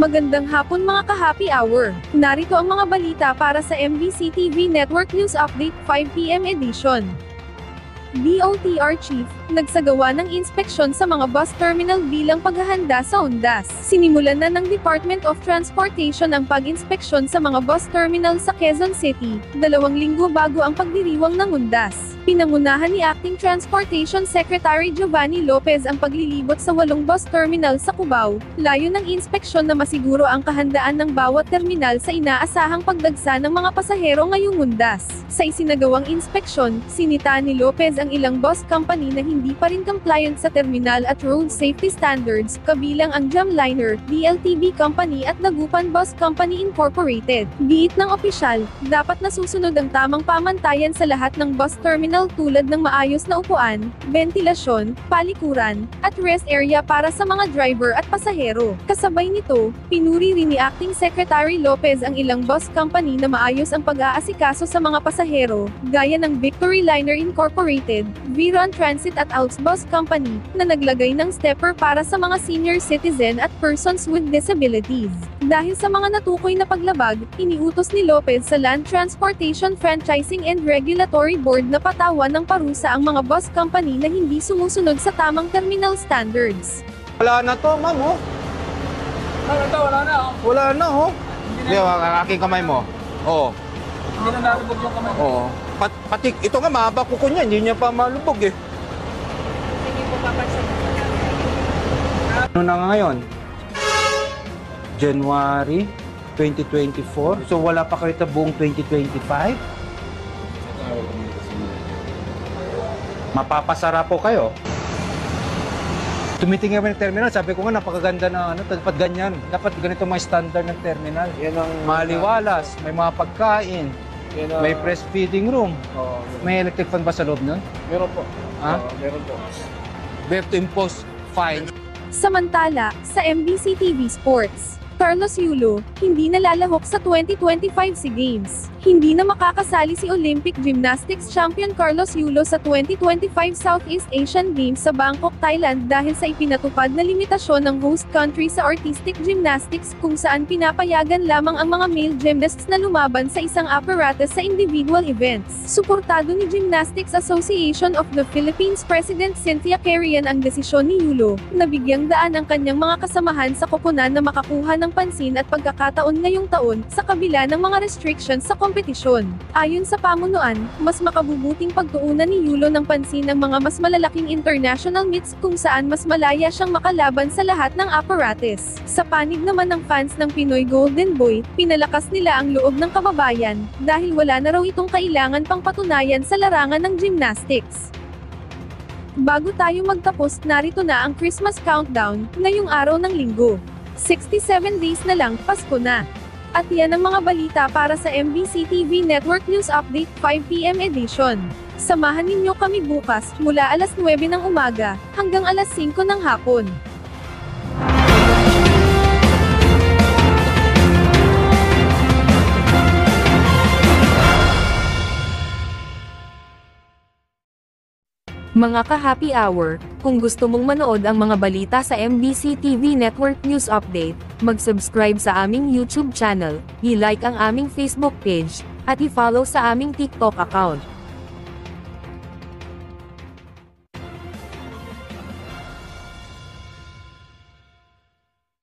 Magandang hapon mga ka-happy hour. Narito ang mga balita para sa MBC TV Network News Update 5 PM edition. DOTR Chief, nagsagawa ng inspeksyon sa mga bus terminal bilang paghahanda sa Undas. Sinimulan na ng Department of Transportation ang pag-inspeksyon sa mga bus terminal sa Quezon City, 2 linggo bago ang pagdiriwang ng Undas. Pinangunahan ni Acting Transportation Secretary Giovanni Lopez ang paglilibot sa 8 bus terminal sa Cubao. Layo ng inspeksyon na masiguro ang kahandaan ng bawat terminal sa inaasahang pagdagsa ng mga pasahero ngayong Undas. Sa isinagawang inspeksyon, sinita ni Lopez ang ilang bus company na hindi pa rin compliant sa terminal at road safety standards, kabilang ang Jamliner, DLTB Company at Dagupan Bus Company Incorporated. Giit ng opisyal, dapat nasusunod ang tamang pamantayan sa lahat ng bus terminal tulad ng maayos na upuan, ventilasyon, palikuran, at rest area para sa mga driver at pasahero. Kasabay nito, pinuri rin ni Acting Secretary Lopez ang ilang bus company na maayos ang pag-aasikaso sa mga pasahero, gaya ng Victory Liner Incorporated, Viron Transit at Alps Bus Company, na naglagay ng stepper para sa mga senior citizen at persons with disabilities. Dahil sa mga natukoy na paglabag, iniutos ni Lopez sa Land Transportation Franchising and Regulatory Board na patawan ng parusa ang mga bus company na hindi sumusunod sa tamang terminal standards. Wala na to, ma'am, oh. Wala na, oh. Wala na, oh. Hindi, ang aking kamay mo. Oo. Hindi na nalubog yung kamay. Oo. Pati, ito nga, mahaba kuko niya, hindi niya pa malubog, eh. Hindi po papansin. Ano na nga ngayon? January 2024. So, wala pa kayo buong 2025? Mapapasara po kayo. Tumitingin kami ng terminal, sabi ko nga napakaganda na ano, dapat ganyan. Dapat ganito mga standard ng terminal. Yan ang Maliwalas, may mga pagkain, may breastfeeding room. May electric fan ba sa loob nun? Meron po. Ha? Meron po. We have to impose fine. Samantala, sa MBC TV Sports, Carlos Yulo, hindi nalalahok sa 2025 SEA Games. Hindi na makakasali si Olympic Gymnastics champion Carlos Yulo sa 2025 Southeast Asian Games sa Bangkok, Thailand dahil sa ipinatupad na limitasyon ng host country sa artistic gymnastics kung saan pinapayagan lamang ang mga male gymnasts na lumaban sa isang apparatus sa individual events. Suportado ni Gymnastics Association of the Philippines President Cynthia Carrion ang desisyon ni Yulo, na bigyang daan ang kanyang mga kasamahan sa koponan na makakuha ng pansin at pagkakataon ngayong taon, sa kabila ng mga restrictions sa kompetisyon. Ayon sa pamunuan, mas makabubuting pagtuunan ni Yulo ng pansin ang mga mas malalaking international meets kung saan mas malaya siyang makalaban sa lahat ng apparatus. Sa panig naman ng fans ng Pinoy Golden Boy, pinalakas nila ang loob ng kababayan, dahil wala na raw itong kailangan pang patunayan sa larangan ng gymnastics. Bago tayo magtapos, narito na ang Christmas countdown, ngayong araw ng linggo. 67 days na lang, Pasko na. At yan ang mga balita para sa MBC TV Network News Update 5 PM edition. Samahan ninyo kami bukas, mula alas 9 ng umaga, hanggang alas 5 ng hapon. Mga ka-happy hour, kung gusto mong manood ang mga balita sa MBC TV Network News Update, mag-subscribe sa aming YouTube channel, i-like ang aming Facebook page, at i-follow sa aming TikTok account.